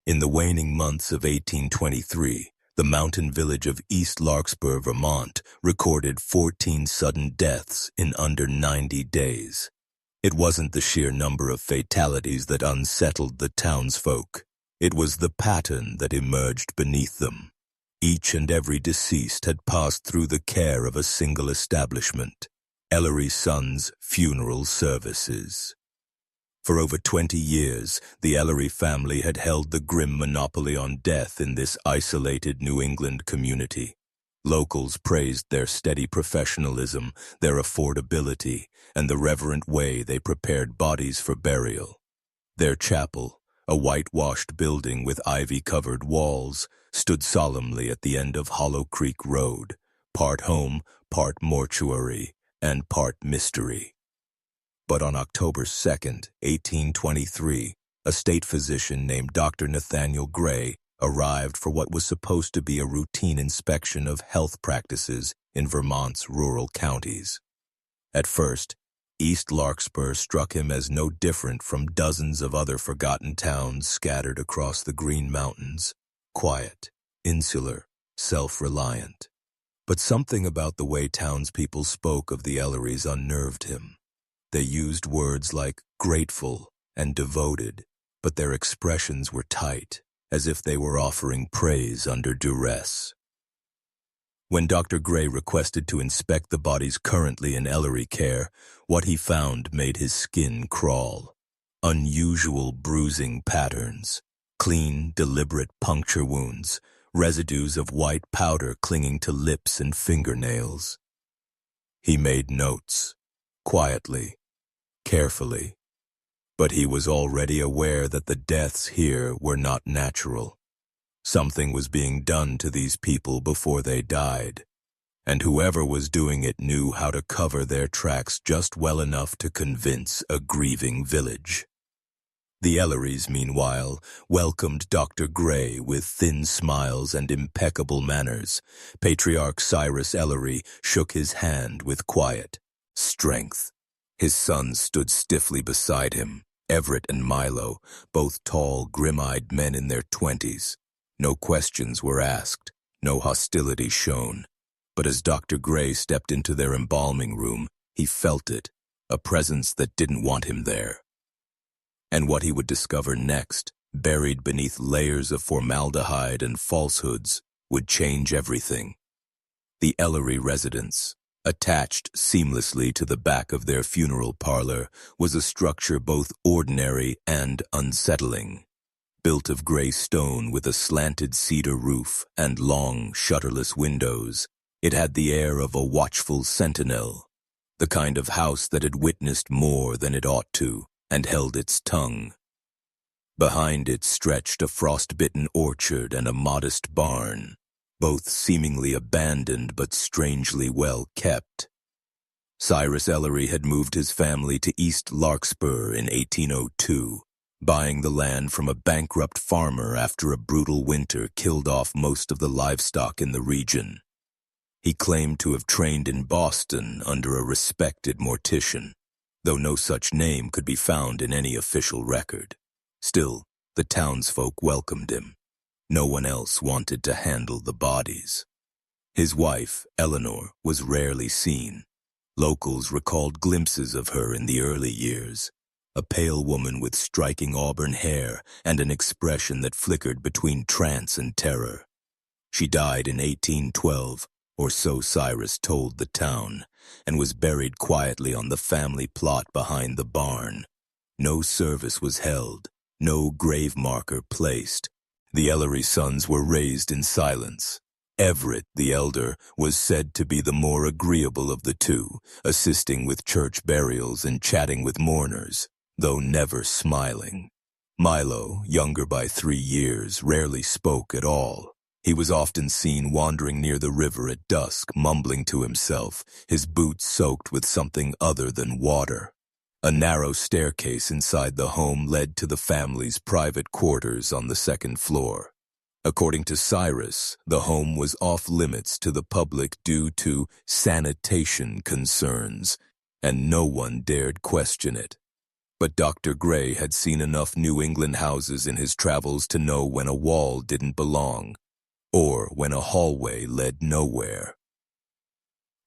In the waning months of 1823, the mountain village of East Larkspur, Vermont, recorded 14 sudden deaths in under 90 days. It wasn't the sheer number of fatalities that unsettled the townsfolk. It was the pattern that emerged beneath them. Each and every deceased had passed through the care of a single establishment, Ellery's Sons Funeral Services. For over 20 years, the Ellery family had held the grim monopoly on death in this isolated New England community. Locals praised their steady professionalism, their affordability, and the reverent way they prepared bodies for burial. Their chapel, a whitewashed building with ivy-covered walls, stood solemnly at the end of Hollow Creek Road, part home, part mortuary, and part mystery. But on October 2nd, 1823, a state physician named Dr. Nathaniel Gray arrived for what was supposed to be a routine inspection of health practices in Vermont's rural counties. At first, East Larkspur struck him as no different from dozens of other forgotten towns scattered across the Green Mountains, quiet, insular, self-reliant. But something about the way townspeople spoke of the Ellerys unnerved him. They used words like grateful and devoted, but their expressions were tight, as if they were offering praise under duress. When Dr. Gray requested to inspect the bodies currently in Ellery care, what he found made his skin crawl. Unusual bruising patterns, clean, deliberate puncture wounds, residues of white powder clinging to lips and fingernails. He made notes, quietly, carefully, but he was already aware that the deaths here were not natural. Something was being done to these people before they died, and whoever was doing it knew how to cover their tracks just well enough to convince a grieving village. The Ellerys, meanwhile, welcomed Dr. Gray with thin smiles and impeccable manners. Patriarch Cyrus Ellery shook his hand with quiet strength. His sons stood stiffly beside him, Everett and Milo, both tall, grim-eyed men in their 20s. No questions were asked, no hostility shown. But as Dr. Gray stepped into their embalming room, he felt it, a presence that didn't want him there. And what he would discover next, buried beneath layers of formaldehyde and falsehoods, would change everything. The Ellery residence, attached seamlessly to the back of their funeral parlor, was a structure both ordinary and unsettling. Built of gray stone with a slanted cedar roof and long, shutterless windows, it had the air of a watchful sentinel, the kind of house that had witnessed more than it ought to and held its tongue. Behind it stretched a frost-bitten orchard and a modest barn, both seemingly abandoned but strangely well kept. Cyrus Ellery had moved his family to East Larkspur in 1802, buying the land from a bankrupt farmer after a brutal winter killed off most of the livestock in the region. He claimed to have trained in Boston under a respected mortician, though no such name could be found in any official record. Still, the townsfolk welcomed him. No one else wanted to handle the bodies. His wife, Eleanor, was rarely seen. Locals recalled glimpses of her in the early years, a pale woman with striking auburn hair and an expression that flickered between trance and terror. She died in 1812, or so Cyrus told the town, and was buried quietly on the family plot behind the barn. No service was held, no grave marker placed. The Ellery sons were raised in silence. Everett, the elder, was said to be the more agreeable of the two, assisting with church burials and chatting with mourners, though never smiling. Milo, younger by 3 years, rarely spoke at all. He was often seen wandering near the river at dusk, mumbling to himself, his boots soaked with something other than water. A narrow staircase inside the home led to the family's private quarters on the 2nd floor. According to Cyrus, the home was off-limits to the public due to sanitation concerns, and no one dared question it. But Dr. Gray had seen enough New England houses in his travels to know when a wall didn't belong, or when a hallway led nowhere.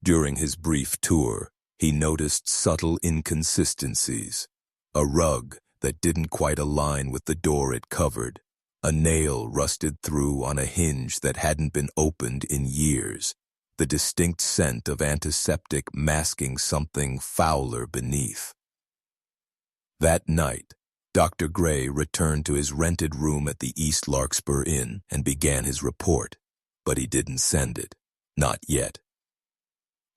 During his brief tour, he noticed subtle inconsistencies. A rug that didn't quite align with the door it covered, a nail rusted through on a hinge that hadn't been opened in years, the distinct scent of antiseptic masking something fouler beneath. That night, Dr. Gray returned to his rented room at the East Larkspur Inn and began his report, but he didn't send it. Not yet.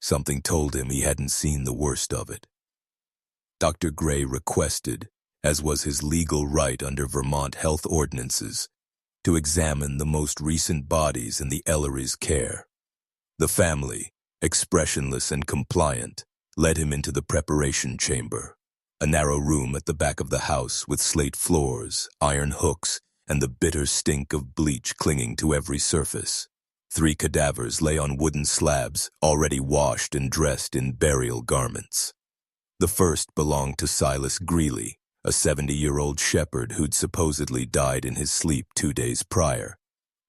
Something told him he hadn't seen the worst of it. Dr. Gray requested, as was his legal right under Vermont health ordinances, to examine the most recent bodies in the Ellerys' care. The family, expressionless and compliant, led him into the preparation chamber, a narrow room at the back of the house with slate floors, iron hooks, and the bitter stink of bleach clinging to every surface. 3 cadavers lay on wooden slabs, already washed and dressed in burial garments. The first belonged to Silas Greeley, a 70-year-old shepherd who'd supposedly died in his sleep 2 days prior.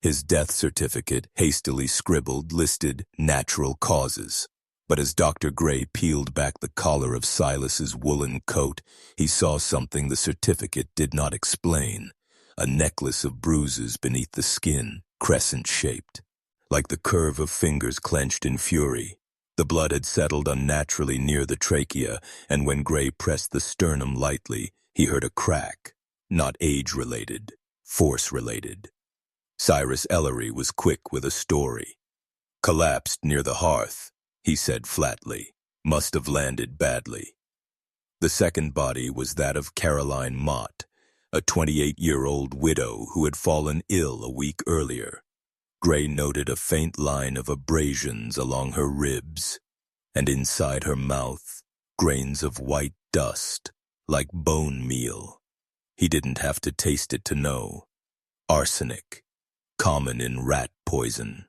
His death certificate, hastily scribbled, listed natural causes. But as Dr. Gray peeled back the collar of Silas's woolen coat, he saw something the certificate did not explain. A necklace of bruises beneath the skin, crescent-shaped, like the curve of fingers clenched in fury. The blood had settled unnaturally near the trachea, and when Gray pressed the sternum lightly, he heard a crack. Not age-related, force-related. Cyrus Ellery was quick with a story. Collapsed near the hearth, he said flatly. Must have landed badly. The second body was that of Caroline Mott, a 28-year-old widow who had fallen ill a week earlier. Gray noted a faint line of abrasions along her ribs, and inside her mouth, grains of white dust, like bone meal. He didn't have to taste it to know. Arsenic, common in rat poison.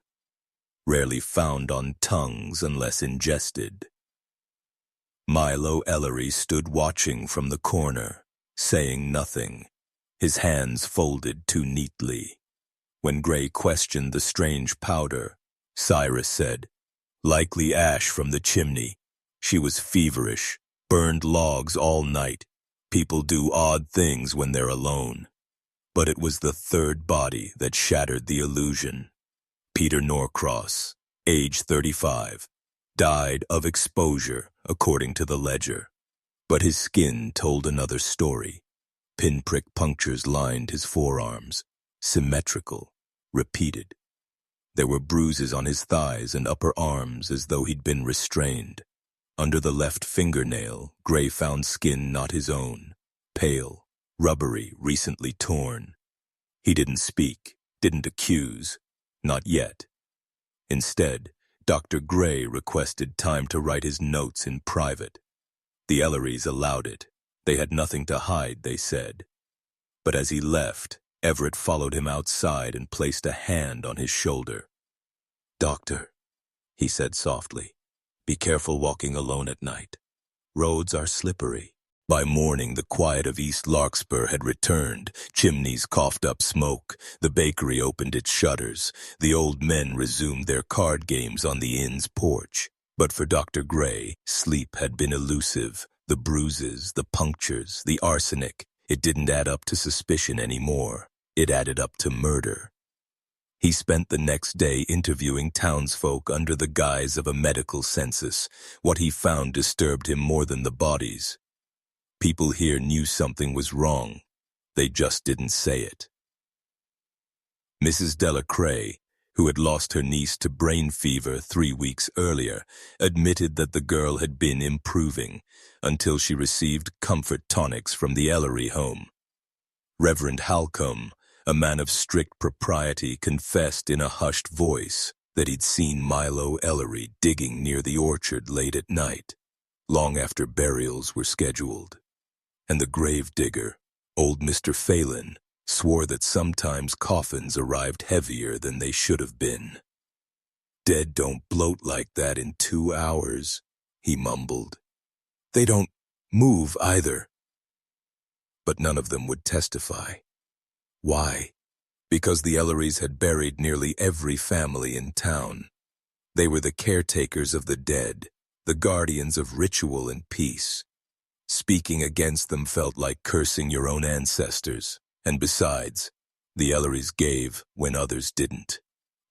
Rarely found on tongues unless ingested. Milo Ellery stood watching from the corner, saying nothing, his hands folded too neatly. When Gray questioned the strange powder, Cyrus said, "Likely ash from the chimney. She was feverish, burned logs all night. People do odd things when they're alone." But it was the third body that shattered the illusion. Peter Norcross, age 35, died of exposure, according to the ledger. But his skin told another story. Pinprick punctures lined his forearms, symmetrical, repeated. There were bruises on his thighs and upper arms as though he'd been restrained. Under the left fingernail, Gray found skin not his own, pale, rubbery, recently torn. He didn't speak, didn't accuse, not yet. Instead, Dr. Gray requested time to write his notes in private. The Ellerys allowed it. They had nothing to hide, they said. But as he left, Everett followed him outside and placed a hand on his shoulder. "Doctor," he said softly, "be careful walking alone at night. Roads are slippery." By morning, the quiet of East Larkspur had returned. Chimneys coughed up smoke. The bakery opened its shutters. The old men resumed their card games on the inn's porch. But for Dr. Gray, sleep had been elusive. The bruises, the punctures, the arsenic, it didn't add up to suspicion anymore. It added up to murder. He spent the next day interviewing townsfolk under the guise of a medical census. What he found disturbed him more than the bodies. People here knew something was wrong. They just didn't say it. Mrs. Delacrae, who had lost her niece to brain fever 3 weeks earlier, admitted that the girl had been improving until she received comfort tonics from the Ellery home. Reverend Halcombe, a man of strict propriety, confessed in a hushed voice that he'd seen Milo Ellery digging near the orchard late at night, long after burials were scheduled. And the grave digger, old Mr. Phelan, swore that sometimes coffins arrived heavier than they should have been. "Dead don't bloat like that in 2 hours," he mumbled. "They don't move either." but none of them would testify. Why? Because the Ellerys had buried nearly every family in town. They were the caretakers of the dead, the guardians of ritual and peace. Speaking against them felt like cursing your own ancestors, and besides, the Ellerys gave when others didn't.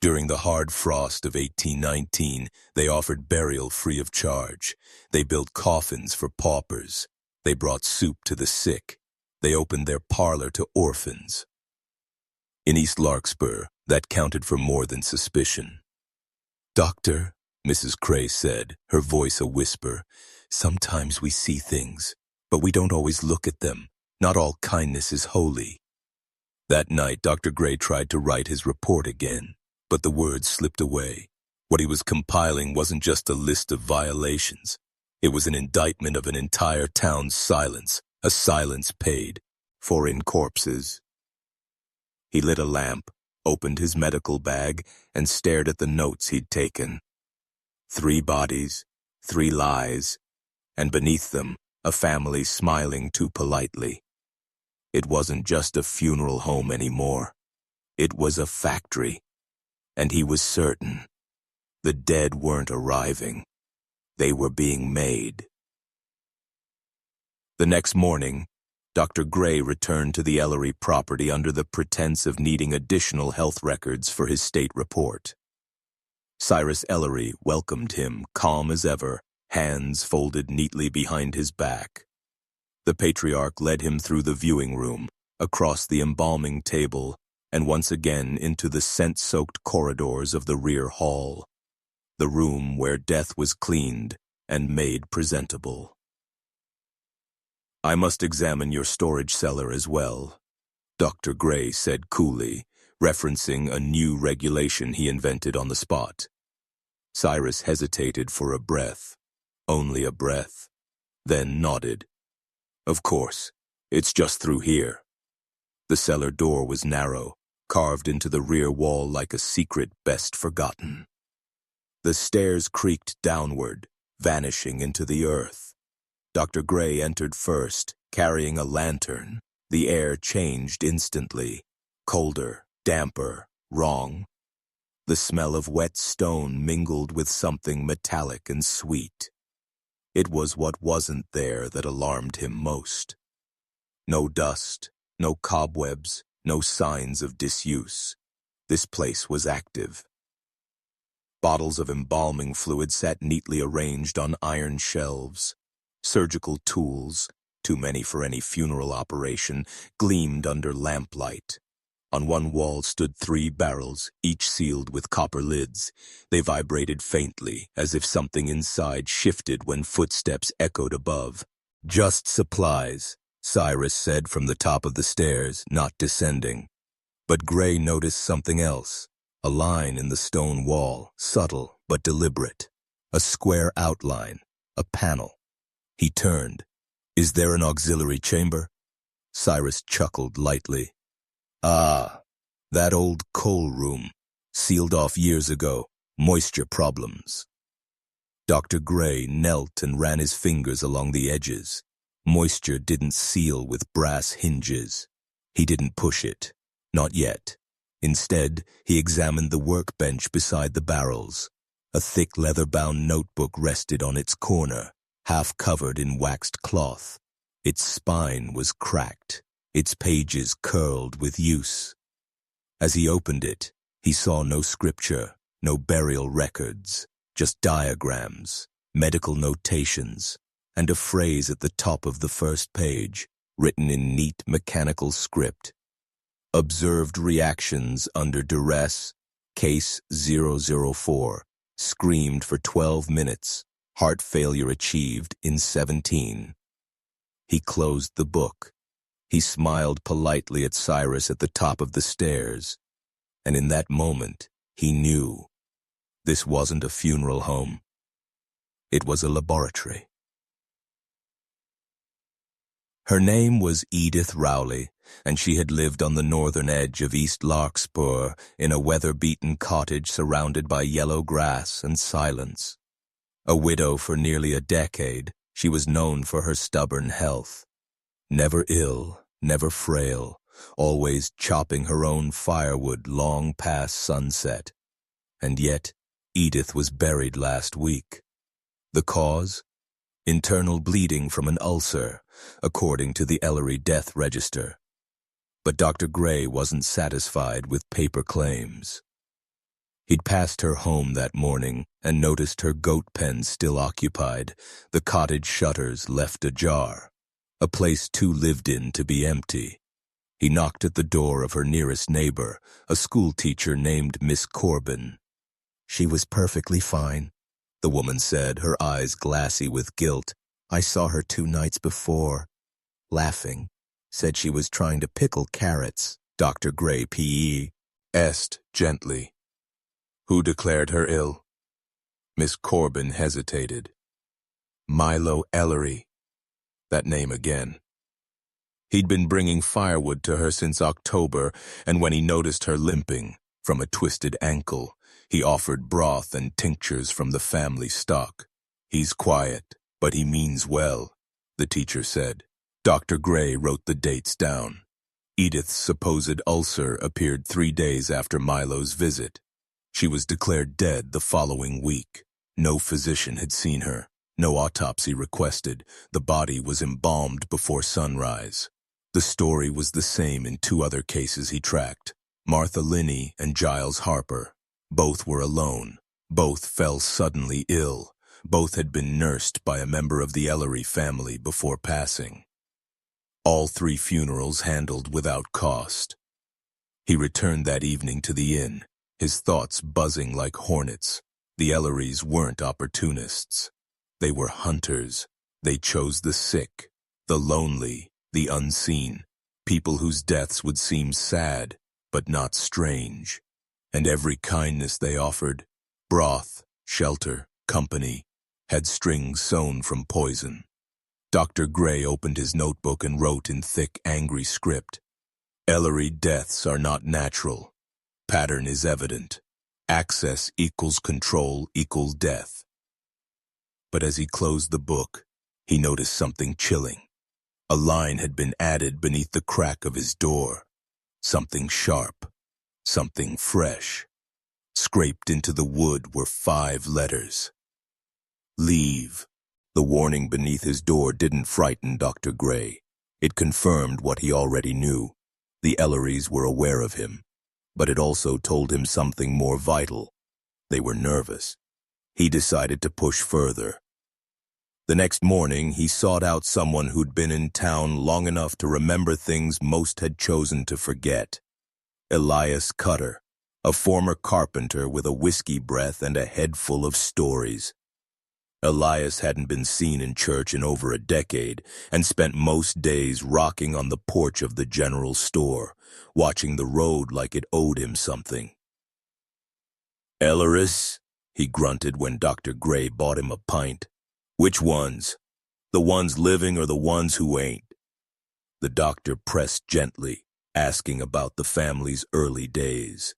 During the hard frost of 1819, they offered burial free of charge. They built coffins for paupers. They brought soup to the sick. They opened their parlor to orphans. In East Larkspur, that counted for more than suspicion. "Doctor," Mrs. Cray said, her voice a whisper, "sometimes we see things, but we don't always look at them. Not all kindness is holy." That night, Dr. Gray tried to write his report again, but the words slipped away. What he was compiling wasn't just a list of violations. It was an indictment of an entire town's silence, a silence paid for in corpses. He lit a lamp, opened his medical bag, and stared at the notes he'd taken. 3 bodies, 3 lies, and beneath them, a family smiling too politely. It wasn't just a funeral home anymore. It was a factory. And he was certain. The dead weren't arriving. They were being made. The next morning, Dr. Gray returned to the Ellery property under the pretense of needing additional health records for his state report. Cyrus Ellery welcomed him, calm as ever, hands folded neatly behind his back. The patriarch led him through the viewing room, across the embalming table, and once again into the scent-soaked corridors of the rear hall, the room where death was cleaned and made presentable. "I must examine your storage cellar as well," Dr. Gray said coolly, referencing a new regulation he invented on the spot. Cyrus hesitated for a breath, only a breath, then nodded. "Of course, it's just through here." The cellar door was narrow, carved into the rear wall like a secret best forgotten. The stairs creaked downward, vanishing into the earth. Dr. Gray entered first, carrying a lantern. The air changed instantly. Colder, damper, wrong. The smell of wet stone mingled with something metallic and sweet. It was what wasn't there that alarmed him most. No dust, no cobwebs, no signs of disuse. This place was active. Bottles of embalming fluid sat neatly arranged on iron shelves. Surgical tools, too many for any funeral operation, gleamed under lamplight. On one wall stood 3 barrels, each sealed with copper lids. They vibrated faintly, as if something inside shifted when footsteps echoed above. "Just supplies," Cyrus said from the top of the stairs, not descending. But Gray noticed something else. A line in the stone wall, subtle but deliberate. A square outline, a panel. He turned. "Is there an auxiliary chamber?" Cyrus chuckled lightly. "Ah, that old coal room, sealed off years ago, moisture problems." Dr. Gray knelt and ran his fingers along the edges. Moisture didn't seal with brass hinges. He didn't push it, not yet. Instead, he examined the workbench beside the barrels. A thick leather-bound notebook rested on its corner, half covered in waxed cloth. Its spine was cracked, its pages curled with use. As he opened it, he saw no scripture, no burial records, just diagrams, medical notations, and a phrase at the top of the first page, written in neat mechanical script. "Observed reactions under duress, case 004, screamed for 12 minutes. Heart failure achieved in 17. He closed the book. He smiled politely at Cyrus at the top of the stairs. And in that moment, he knew. This wasn't a funeral home. It was a laboratory. Her name was Edith Rowley, and she had lived on the northern edge of East Larkspur in a weather-beaten cottage surrounded by yellow grass and silence. A widow for nearly a decade, she was known for her stubborn health. Never ill, never frail, always chopping her own firewood long past sunset. And yet, Edith was buried last week. The cause? Internal bleeding from an ulcer, according to the Ellery death register. But Dr. Gray wasn't satisfied with paper claims. He'd passed her home that morning and noticed her goat pen still occupied, the cottage shutters left ajar, a place too lived in to be empty. He knocked at the door of her nearest neighbor, a schoolteacher named Miss Corbin. "She was perfectly fine," the woman said, her eyes glassy with guilt. "I saw her 2 nights before. Laughing. Said she was trying to pickle carrots." Dr. Gray P.E. asked gently, "Who declared her ill?" Miss Corbin hesitated. "Milo Ellery." That name again. He'd been bringing firewood to her since October, and when he noticed her limping from a twisted ankle, he offered broth and tinctures from the family stock. "He's quiet, but he means well," the teacher said. Dr. Gray wrote the dates down. Edith's supposed ulcer appeared 3 days after Milo's visit. She was declared dead the following week. No physician had seen her. No autopsy requested. The body was embalmed before sunrise. The story was the same in 2 other cases he tracked. Martha Linney and Giles Harper. Both were alone. Both fell suddenly ill. Both had been nursed by a member of the Ellery family before passing. All 3 funerals handled without cost. He returned that evening to the inn, his thoughts buzzing like hornets. The Ellerys weren't opportunists. They were hunters. They chose the sick, the lonely, the unseen, people whose deaths would seem sad, but not strange. And every kindness they offered, broth, shelter, company, had strings sewn from poison. Dr. Gray opened his notebook and wrote in thick, angry script, "Ellery deaths are not natural. Pattern is evident. Access equals control equals death." But as he closed the book, he noticed something chilling. A line had been added beneath the crack of his door. Something sharp, something fresh. Scraped into the wood were 5 letters. "Leave." The warning beneath his door didn't frighten Dr. Gray. It confirmed what he already knew. The Ellerys were aware of him. But it also told him something more vital. They were nervous. He decided to push further. The next morning, he sought out someone who'd been in town long enough to remember things most had chosen to forget. Elias Cutter, a former carpenter with a whiskey breath and a head full of stories. Elias hadn't been seen in church in over a decade and spent most days rocking on the porch of the general store, watching the road like it owed him something. "Ellerys," he grunted when Dr. Gray bought him a pint. "Which ones? The ones living or the ones who ain't?" The doctor pressed gently, asking about the family's early days.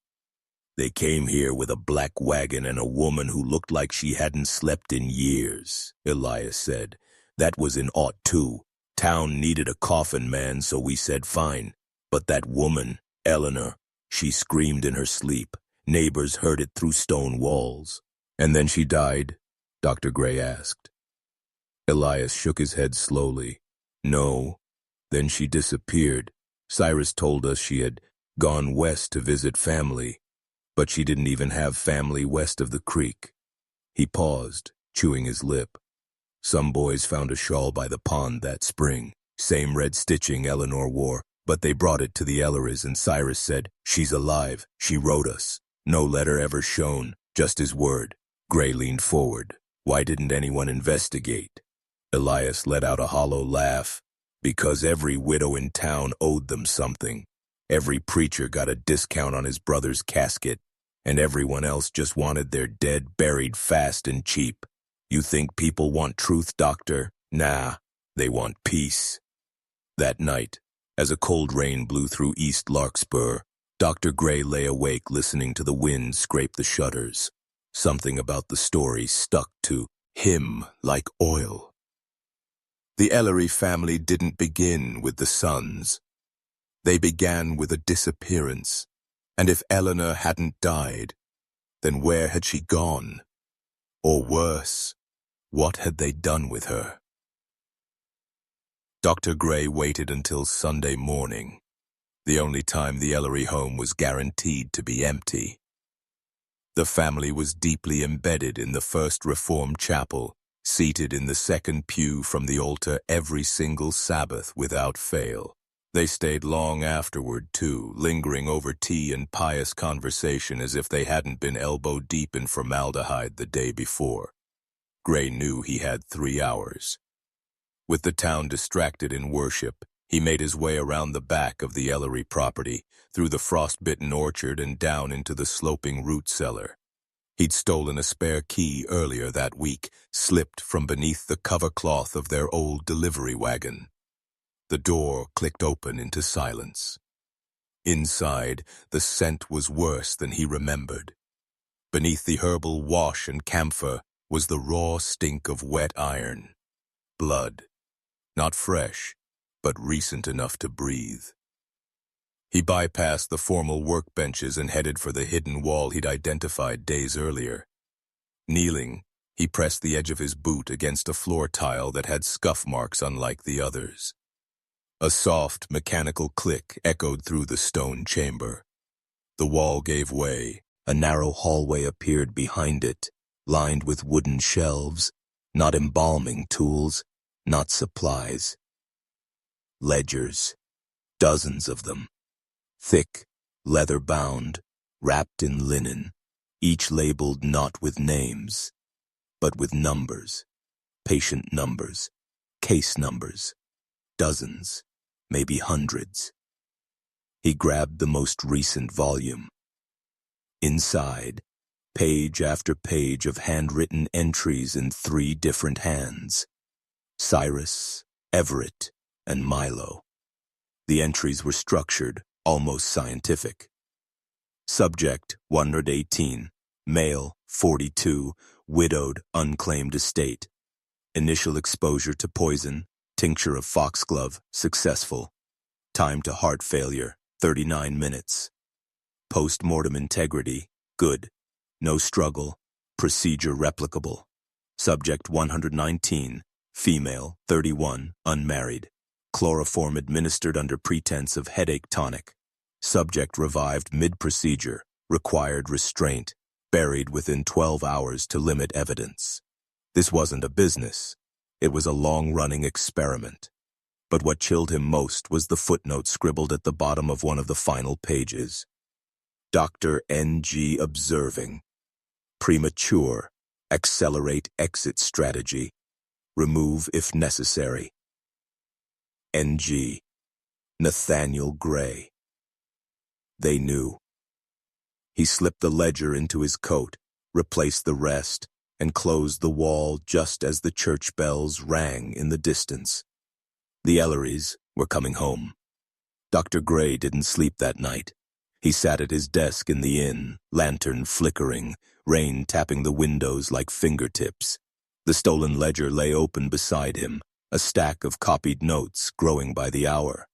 "They came here with a black wagon and a woman who looked like she hadn't slept in years," Elias said. "That was in '02. Town needed a coffin man, so we said fine. But that woman, Eleanor, she screamed in her sleep. Neighbors heard it through stone walls." "And then she died?" Dr. Gray asked. Elias shook his head slowly. "No. Then she disappeared. Cyrus told us she had gone west to visit family. But she didn't even have family west of the creek." He paused, chewing his lip. "Some boys found a shawl by the pond that spring. Same red stitching Eleanor wore, but they brought it to the Ellerys and Cyrus said, 'She's alive. She wrote us.' No letter ever shown, just his word." Gray leaned forward. "Why didn't anyone investigate?" Elias let out a hollow laugh. "Because every widow in town owed them something. Every preacher got a discount on his brother's casket, and everyone else just wanted their dead buried fast and cheap. You think people want truth, doctor? Nah, they want peace." That night, as a cold rain blew through East Larkspur, Dr. Gray lay awake listening to the wind scrape the shutters. Something about the story stuck to him like oil. The Ellery family didn't begin with the sons. They began with a disappearance, and if Eleanor hadn't died, then where had she gone? Or worse, what had they done with her? Dr. Gray waited until Sunday morning, the only time the Ellery home was guaranteed to be empty. The family was deeply embedded in the First Reformed chapel, seated in the second pew from the altar every single Sabbath without fail. They stayed long afterward, too, lingering over tea and pious conversation as if they hadn't been elbow-deep in formaldehyde the day before. Gray knew he had 3 hours. With the town distracted in worship, he made his way around the back of the Ellery property, through the frost-bitten orchard and down into the sloping root cellar. He'd stolen a spare key earlier that week, slipped from beneath the cover cloth of their old delivery wagon. The door clicked open into silence. Inside, the scent was worse than he remembered. Beneath the herbal wash and camphor was the raw stink of wet iron. Blood. Not fresh, but recent enough to breathe. He bypassed the formal workbenches and headed for the hidden wall he'd identified days earlier. Kneeling, he pressed the edge of his boot against a floor tile that had scuff marks unlike the others. A soft, mechanical click echoed through the stone chamber. The wall gave way. A narrow hallway appeared behind it, lined with wooden shelves, not embalming tools, not supplies. Ledgers, dozens of them. Thick, leather-bound, wrapped in linen, each labeled not with names, but with numbers, patient numbers, case numbers, dozens, maybe hundreds. He grabbed the most recent volume. Inside, page after page of handwritten entries in 3 different hands. Cyrus, Everett, and Milo. The entries were structured, almost scientific. Subject, 118. Male, 42. Widowed, unclaimed estate. Initial exposure to poison, tincture of foxglove, successful. Time to heart failure, 39 minutes. Post-mortem integrity, good. No struggle. Procedure replicable. Subject 119. Female, 31, unmarried. Chloroform administered under pretense of headache tonic. Subject revived mid-procedure. Required restraint. Buried within 12 hours to limit evidence. This wasn't a business. It was a long-running experiment. But what chilled him most was the footnote scribbled at the bottom of one of the final pages. Dr. N.G. observing. Premature. Accelerate exit strategy. Remove if necessary. N.G. Nathaniel Gray. They knew. He slipped the ledger into his coat, replaced the rest, and closed the wall just as the church bells rang in the distance. The Ellerys were coming home. Dr. Gray didn't sleep that night. He sat at his desk in the inn, lantern flickering, rain tapping the windows like fingertips. The stolen ledger lay open beside him, a stack of copied notes growing by the hour.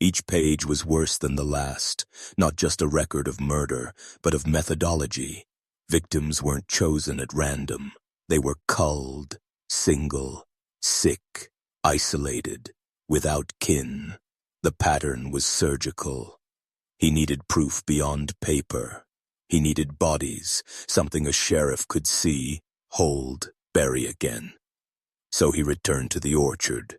Each page was worse than the last, not just a record of murder, but of methodology. Victims weren't chosen at random. They were culled, single, sick, isolated, without kin. The pattern was surgical. He needed proof beyond paper. He needed bodies, something a sheriff could see, hold, bury again. So he returned to the orchard.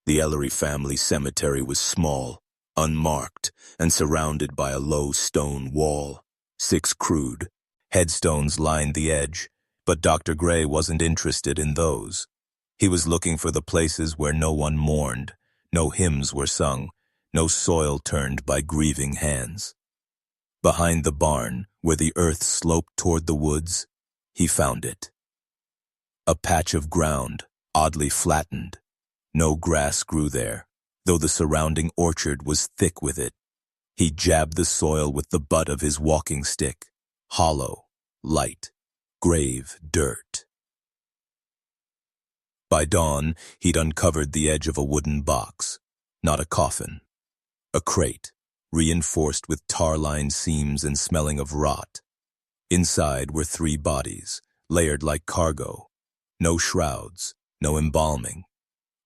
The Ellery family cemetery was small, unmarked, and surrounded by a low stone wall. 6 crude headstones lined the edge, but Dr. Gray wasn't interested in those. He was looking for the places where no one mourned, no hymns were sung, no soil turned by grieving hands. Behind the barn, where the earth sloped toward the woods, he found it. A patch of ground, oddly flattened. No grass grew there, though the surrounding orchard was thick with it. He jabbed the soil with the butt of his walking stick. Hollow, light, grave dirt. By dawn, he'd uncovered the edge of a wooden box. Not a coffin. A crate, reinforced with tar-lined seams and smelling of rot. Inside were 3 bodies, layered like cargo. No shrouds, no embalming.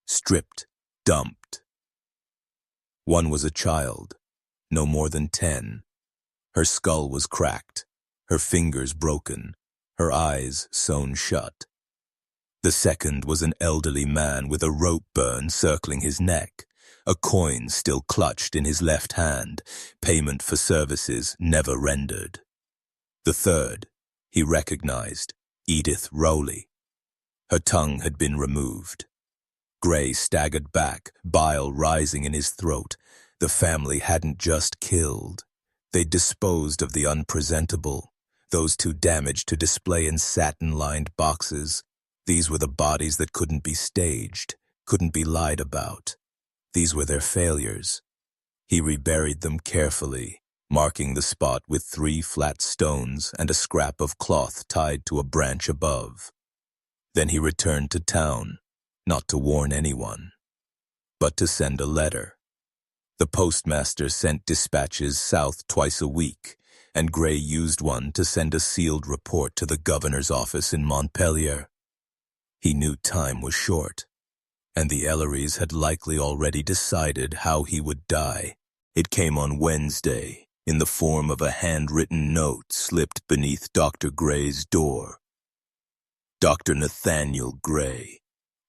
Stripped, dumped. One was a child, no more than 10. Her skull was cracked, her fingers broken, her eyes sewn shut. The second was an elderly man with a rope burn circling his neck, a coin still clutched in his left hand, payment for services never rendered. The third, he recognized, Edith Rowley. Her tongue had been removed. Gray staggered back, bile rising in his throat. The family hadn't just killed. They'd disposed of the unpresentable, those too damaged to display in satin-lined boxes. These were the bodies that couldn't be staged, couldn't be lied about. These were their failures. He reburied them carefully, marking the spot with 3 flat stones and a scrap of cloth tied to a branch above. Then he returned to town, not to warn anyone, but to send a letter. The postmaster sent dispatches south twice a week, and Gray used one to send a sealed report to the governor's office in Montpelier. He knew time was short, and the Ellerys had likely already decided how he would die. It came on Wednesday, in the form of a handwritten note slipped beneath Dr. Gray's door. Dr. Nathaniel Gray,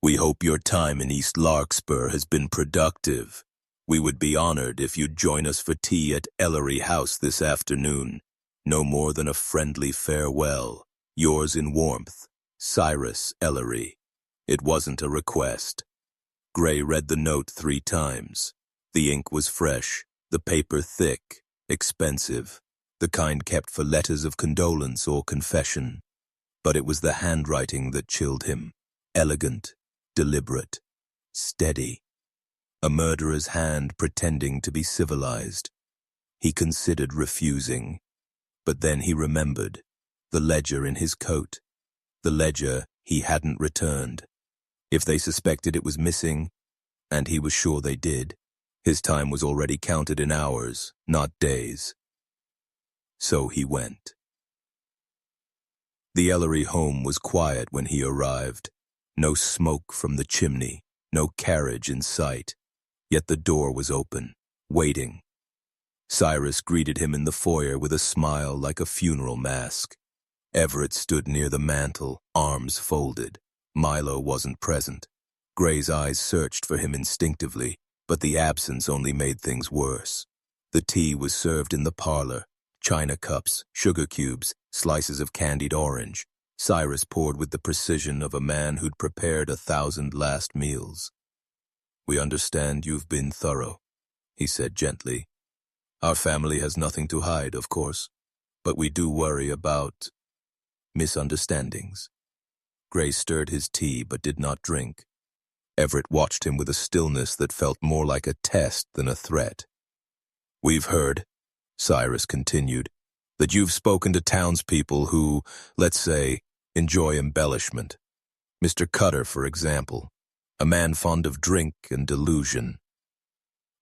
we hope your time in East Larkspur has been productive. We would be honored if you'd join us for tea at Ellery House this afternoon. No more than a friendly farewell. Yours in warmth, Cyrus Ellery. It wasn't a request. Gray read the note 3 times. The ink was fresh, the paper thick, expensive, the kind kept for letters of condolence or confession. But it was the handwriting that chilled him. Elegant, deliberate, steady. A murderer's hand pretending to be civilized. He considered refusing, but then he remembered the ledger in his coat, the ledger he hadn't returned. If they suspected it was missing, and he was sure they did, his time was already counted in hours, not days. So he went. The Ellery home was quiet when he arrived. No smoke from the chimney, no carriage in sight. Yet the door was open, waiting. Cyrus greeted him in the foyer with a smile like a funeral mask. Everett stood near the mantel, arms folded. Milo wasn't present. Gray's eyes searched for him instinctively, but the absence only made things worse. The tea was served in the parlor. China cups, sugar cubes, slices of candied orange. Cyrus poured with the precision of a man who'd prepared 1,000 last meals. We understand you've been thorough, he said gently. Our family has nothing to hide, of course, but we do worry about misunderstandings. Gray stirred his tea but did not drink. Everett watched him with a stillness that felt more like a test than a threat. We've heard, Cyrus continued, that you've spoken to townspeople who, let's say, enjoy embellishment. Mr. Cutter, for example. A man fond of drink and delusion.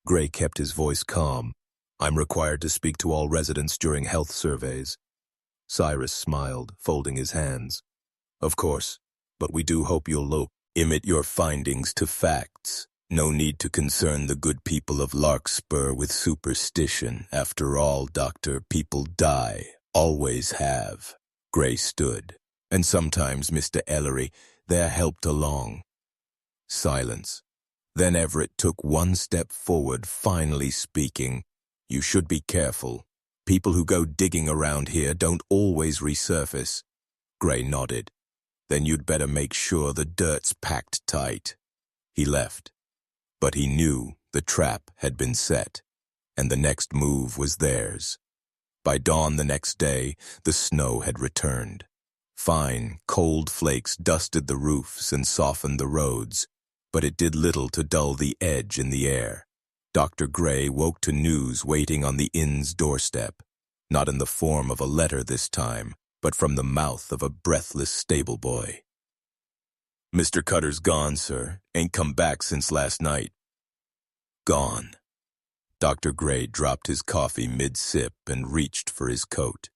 Gray kept his voice calm. I'm required to speak to all residents during health surveys. Cyrus smiled, folding his hands. Of course, but we do hope you'll limit your findings to facts. No need to concern the good people of Larkspur with superstition. After all, Doctor, people die. Always have. Gray stood. And sometimes, Mr. Ellery, they're helped along. Silence. Then Everett took one step forward, finally speaking. You should be careful. People who go digging around here don't always resurface. Gray nodded. Then you'd better make sure the dirt's packed tight. He left. But he knew the trap had been set, and the next move was theirs. By dawn the next day, the snow had returned. Fine, cold flakes dusted the roofs and softened the roads, but it did little to dull the edge in the air. Dr. Gray woke to news waiting on the inn's doorstep, not in the form of a letter this time, but from the mouth of a breathless stable boy. Mr. Cutter's gone, sir. Ain't come back since last night. Gone. Dr. Gray dropped his coffee mid-sip and reached for his coat.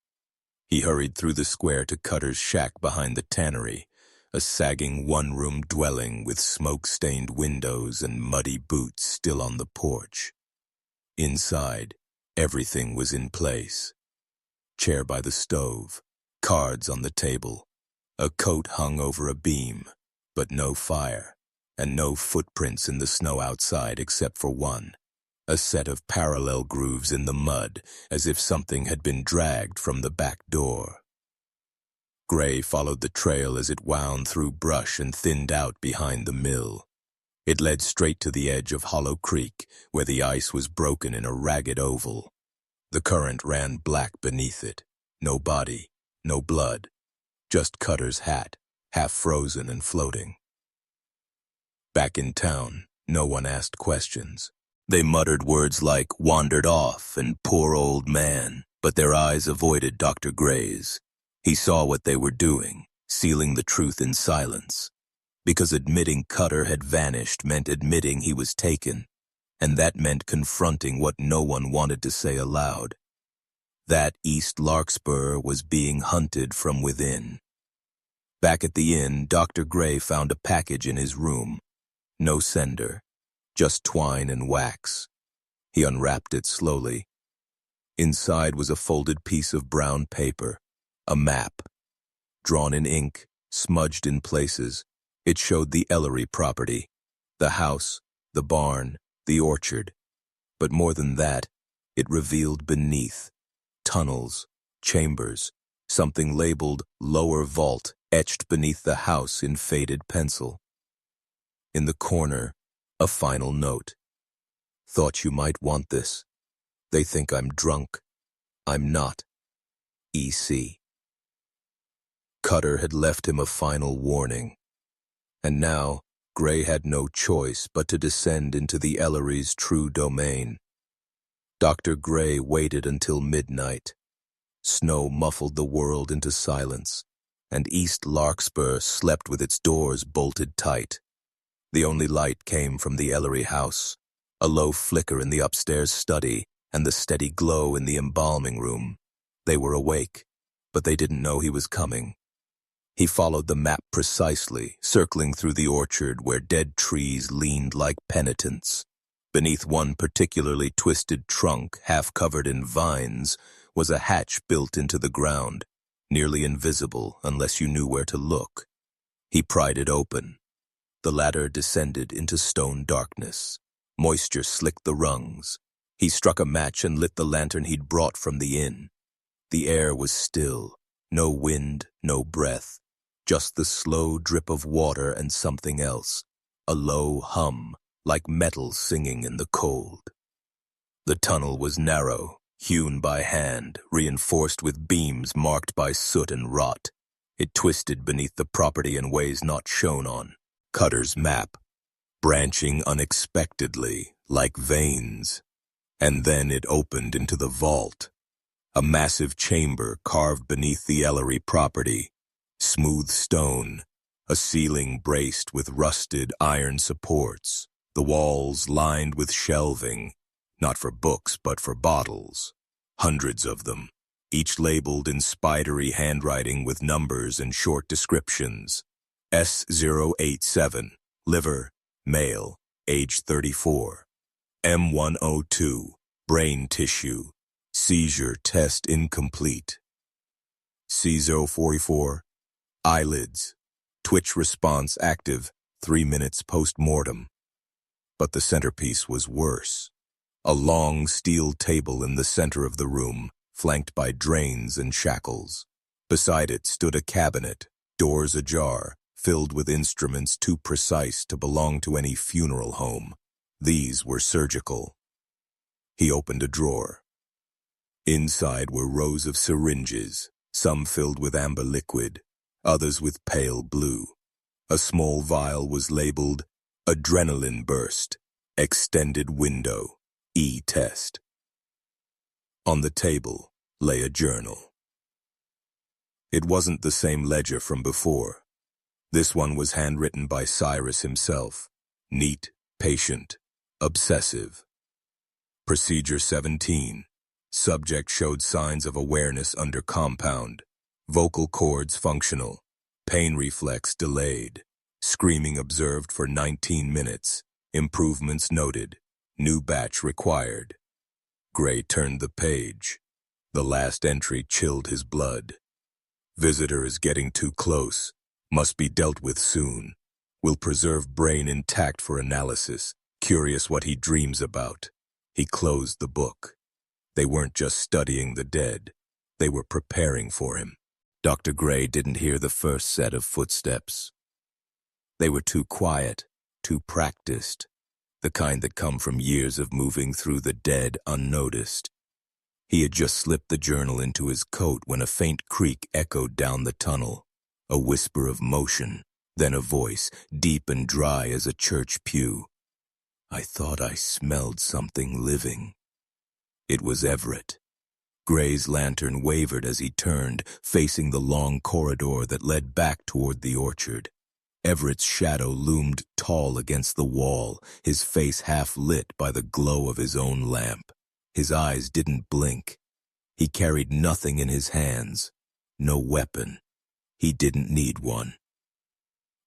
He hurried through the square to Cutter's shack behind the tannery, a sagging one-room dwelling with smoke-stained windows and muddy boots still on the porch. Inside, everything was in place. Chair by the stove, cards on the table, a coat hung over a beam, but no fire, and no footprints in the snow outside except for one, a set of parallel grooves in the mud, as if something had been dragged from the back door. Gray followed the trail as it wound through brush and thinned out behind the mill. It led straight to the edge of Hollow Creek, where the ice was broken in a ragged oval. The current ran black beneath it. No body, no blood, just Cutter's hat, half frozen and floating. Back in town, no one asked questions. They muttered words like "wandered off" and "poor old man," but their eyes avoided Dr. Gray's. He saw what they were doing, sealing the truth in silence. Because admitting Cutter had vanished meant admitting he was taken, and that meant confronting what no one wanted to say aloud. That East Larkspur was being hunted from within. Back at the inn, Dr. Gray found a package in his room. No sender, just twine and wax. He unwrapped it slowly. Inside was a folded piece of brown paper, a map. Drawn in ink, smudged in places, it showed the Ellery property, the house, the barn, the orchard. But more than that, it revealed beneath, tunnels, chambers, something labeled "lower vault" etched beneath the house in faded pencil. In the corner, a final note. Thought you might want this. They think I'm drunk. I'm not. E.C. Cutter had left him a final warning. And now, Gray had no choice but to descend into the Ellerys' true domain. Dr. Gray waited until midnight. Snow muffled the world into silence, and East Larkspur slept with its doors bolted tight. The only light came from the Ellery house, a low flicker in the upstairs study, and the steady glow in the embalming room. They were awake, but they didn't know he was coming. He followed the map precisely, circling through the orchard where dead trees leaned like penitents. Beneath one particularly twisted trunk, half covered in vines, was a hatch built into the ground, nearly invisible unless you knew where to look. He pried it open. The ladder descended into stone darkness. Moisture slicked the rungs. He struck a match and lit the lantern he'd brought from the inn. The air was still, no wind, no breath, just the slow drip of water and something else, a low hum, like metal singing in the cold. The tunnel was narrow, hewn by hand, reinforced with beams marked by soot and rot. It twisted beneath the property in ways not shown on Cutter's map, branching unexpectedly, like veins. And then it opened into the vault, a massive chamber carved beneath the Ellery property, smooth stone, a ceiling braced with rusted iron supports, the walls lined with shelving, not for books but for bottles, hundreds of them, each labeled in spidery handwriting with numbers and short descriptions. S087, liver, male, age 34. M102, brain tissue, seizure test incomplete. C044, eyelids, twitch response active, 3 minutes post-mortem. But the centerpiece was worse. A long steel table in the center of the room, flanked by drains and shackles. Beside it stood a cabinet, doors ajar, filled with instruments too precise to belong to any funeral home. These were surgical. He opened a drawer. Inside were rows of syringes, some filled with amber liquid, others with pale blue. A small vial was labeled adrenaline burst, extended window, E-test. On the table lay a journal. It wasn't the same ledger from before. This one was handwritten by Cyrus himself, neat, patient, obsessive. Procedure 17. Subject showed signs of awareness under compound. Vocal cords functional. Pain reflex delayed. Screaming observed for 19 minutes. Improvements noted. New batch required. Gray turned the page. The last entry chilled his blood. Visitor is getting too close. Must be dealt with soon. Will preserve brain intact for analysis. Curious what he dreams about. He closed the book. They weren't just studying the dead. They were preparing for him. Dr. Gray didn't hear the first set of footsteps. They were too quiet, too practiced, the kind that come from years of moving through the dead unnoticed. He had just slipped the journal into his coat when a faint creak echoed down the tunnel, a whisper of motion, then a voice, deep and dry as a church pew. I thought I smelled something living. It was Everett. Gray's lantern wavered as he turned, facing the long corridor that led back toward the orchard. Everett's shadow loomed tall against the wall, his face half lit by the glow of his own lamp. His eyes didn't blink. He carried nothing in his hands, no weapon. He didn't need one.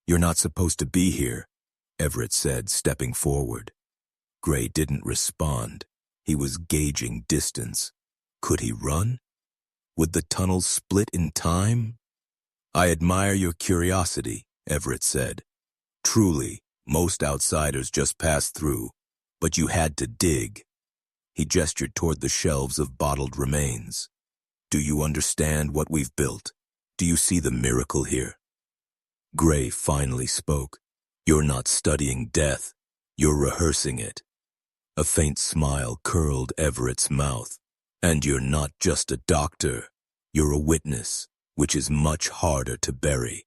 You're not supposed to be here, Everett said, stepping forward. Gray didn't respond. He was gauging distance. Could he run? Would the tunnel split in time? I admire your curiosity, Everett said. Truly, most outsiders just passed through, but you had to dig. He gestured toward the shelves of bottled remains. Do you understand what we've built? Do you see the miracle here? Gray finally spoke. You're not studying death. You're rehearsing it. A faint smile curled Everett's mouth. And you're not just a doctor. You're a witness, which is much harder to bury.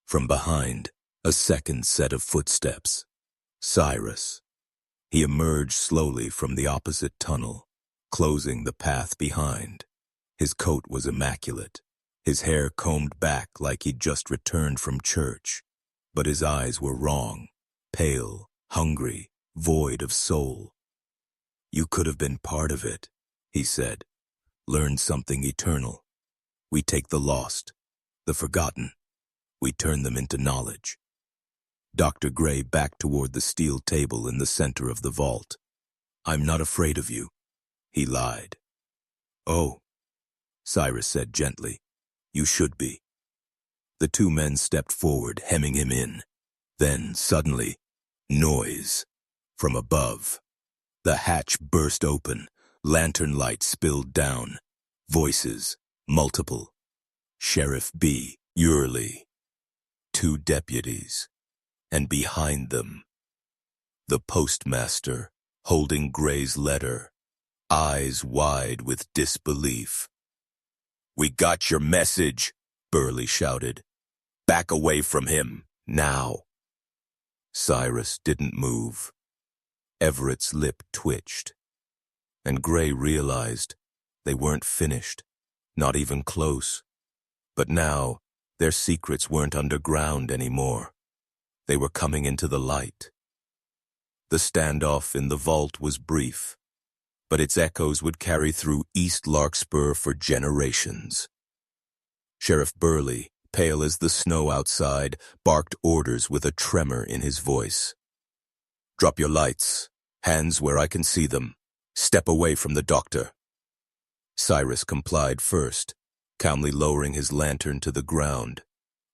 From behind, a second set of footsteps. Cyrus. He emerged slowly from the opposite tunnel, closing the path behind. His coat was immaculate, his hair combed back like he'd just returned from church. But his eyes were wrong, pale, hungry, void of soul. You could have been part of it, he said. Learned something eternal. We take the lost, the forgotten. We turn them into knowledge. Dr. Gray backed toward the steel table in the center of the vault. I'm not afraid of you, he lied. Oh, Cyrus said gently. You should be. The two men stepped forward, hemming him in. Then, suddenly, noise. From above. The hatch burst open. Lantern light spilled down. Voices, multiple. Sheriff B. Ellery. Two deputies. And behind them, the postmaster, holding Gray's letter, eyes wide with disbelief. We got your message, Burley shouted. Back away from him, now. Cyrus didn't move. Everett's lip twitched. And Gray realized they weren't finished, not even close. But now, their secrets weren't underground anymore. They were coming into the light. The standoff in the vault was brief, but its echoes would carry through East Larkspur for generations. Sheriff Burley, pale as the snow outside, barked orders with a tremor in his voice. Drop your lights, hands where I can see them. Step away from the doctor. Cyrus complied first, calmly lowering his lantern to the ground.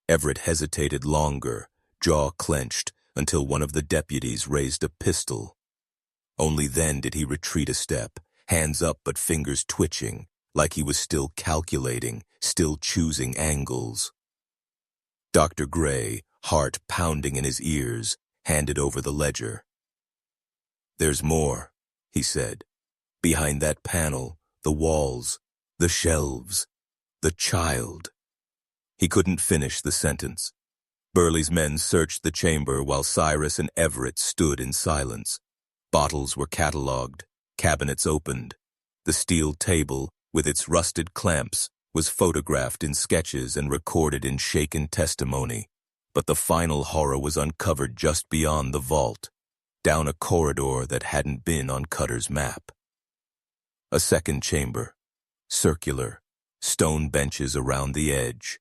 Everett hesitated longer, jaw clenched, until one of the deputies raised a pistol. Only then did he retreat a step, hands up but fingers twitching, like he was still calculating, still choosing angles. Dr. Gray, heart pounding in his ears, handed over the ledger. There's more, he said. Behind that panel, the walls, the shelves, the child. He couldn't finish the sentence. Burley's men searched the chamber while Cyrus and Everett stood in silence. Bottles were catalogued, cabinets opened. The steel table, with its rusted clamps, was photographed in sketches and recorded in shaken testimony. But the final horror was uncovered just beyond the vault. down a corridor that hadn't been on Cutter's map. A second chamber, circular, stone benches around the edge,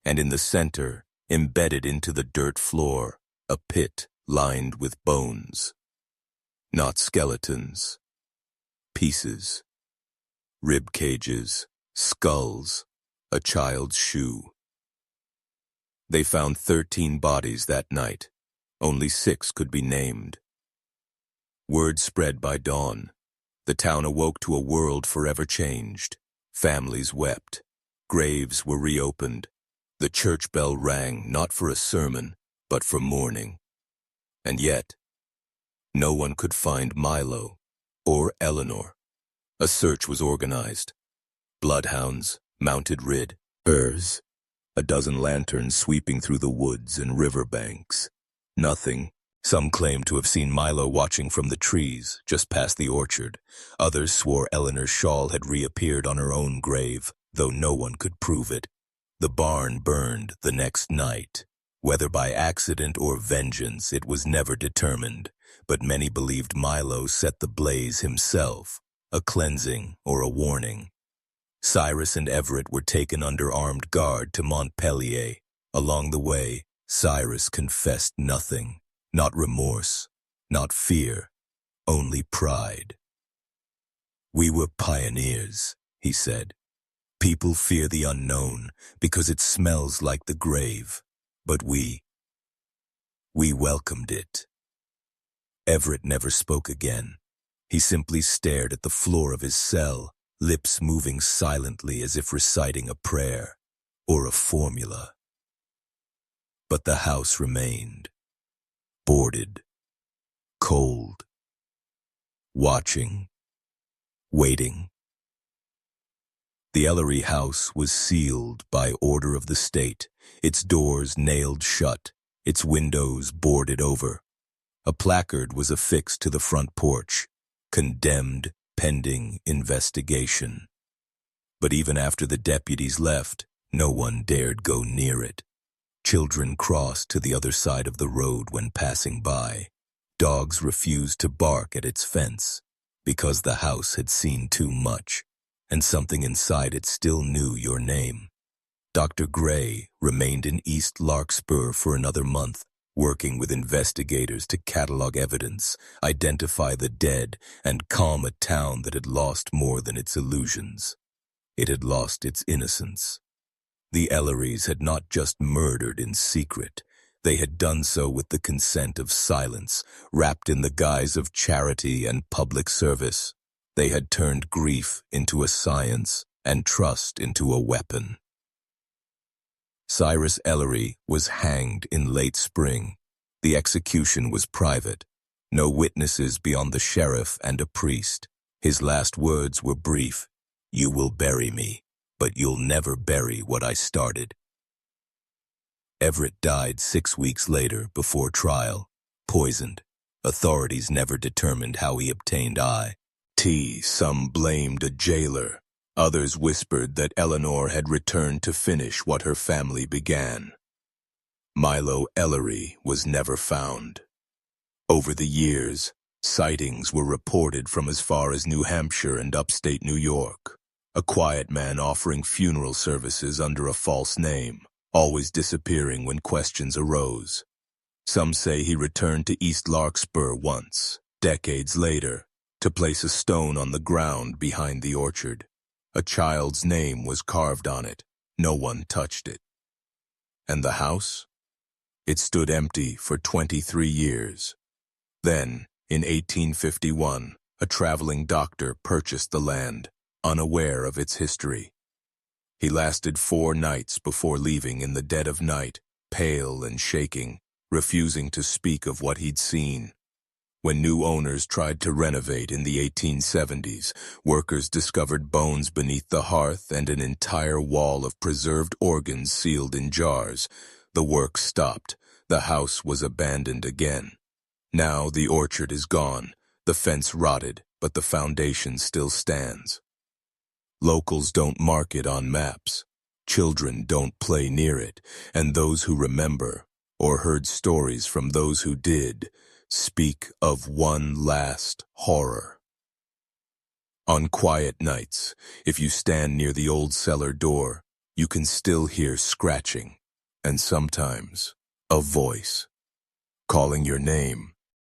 and in the center, embedded into the dirt floor, a pit lined with bones. Not skeletons. Pieces. Rib cages, skulls, a child's shoe. They found 13 bodies that night. Only 6 could be named. Word spread by dawn. The town awoke to a world forever changed. Families wept. Graves were reopened. The church bell rang not for a sermon, but for mourning. And yet, no one could find Milo or Eleanor. A search was organized. Bloodhounds, mounted ridders, a dozen lanterns sweeping through the woods and riverbanks. Nothing. Some claimed to have seen Milo watching from the trees just past the orchard. Others swore Eleanor's shawl had reappeared on her own grave, though no one could prove it. The barn burned the next night. Whether by accident or vengeance, it was never determined, but many believed Milo set the blaze himself, a cleansing or a warning. Cyrus and Everett were taken under armed guard to Montpellier. Along the way, Cyrus confessed nothing, not remorse, not fear, only pride. "We were pioneers," he said. "People fear the unknown because it smells like the grave, but we welcomed it." Everett never spoke again. He simply stared at the floor of his cell, lips moving silently as if reciting a prayer or a formula. But the house remained, boarded, cold, watching, waiting. The Ellery house was sealed by order of the state, its doors nailed shut, its windows boarded over. A placard was affixed to the front porch, "Condemned pending investigation." But even after the deputies left, no one dared go near it. Children crossed to the other side of the road when passing by. Dogs refused to bark at its fence because the house had seen too much, and something inside it still knew your name. Dr. Gray remained in East Larkspur for another month, working with investigators to catalog evidence, identify the dead, and calm a town that had lost more than its illusions. It had lost its innocence. The Ellerys had not just murdered in secret. They had done so with the consent of silence, wrapped in the guise of charity and public service. They had turned grief into a science and trust into a weapon. Cyrus Ellery was hanged in late spring. The execution was private. No witnesses beyond the sheriff and a priest. His last words were brief: "You will bury me, but you'll never bury what I started." Everett died 6 weeks later before trial, poisoned. Authorities never determined how he obtained it. Some blamed a jailer. Others whispered that Eleanor had returned to finish what her family began. Milo Ellery was never found. Over the years, sightings were reported from as far as New Hampshire and upstate New York. A quiet man offering funeral services under a false name, always disappearing when questions arose. Some say he returned to East Larkspur once, decades later, to place a stone on the ground behind the orchard. A child's name was carved on it. No one touched it. And the house? It stood empty for 23 years. Then, in 1851, a traveling doctor purchased the land, unaware of its history. He lasted 4 nights before leaving in the dead of night, pale and shaking, refusing to speak of what he'd seen. When new owners tried to renovate in the 1870s, workers discovered bones beneath the hearth and an entire wall of preserved organs sealed in jars. The work stopped. The house was abandoned again. Now the orchard is gone, the fence rotted, but the foundation still stands. Locals don't mark it on maps. Children don't play near it, and those who remember, or heard stories from those who did, speak of one last horror. On quiet nights, if you stand near the old cellar door, you can still hear scratching, and sometimes a voice calling your name.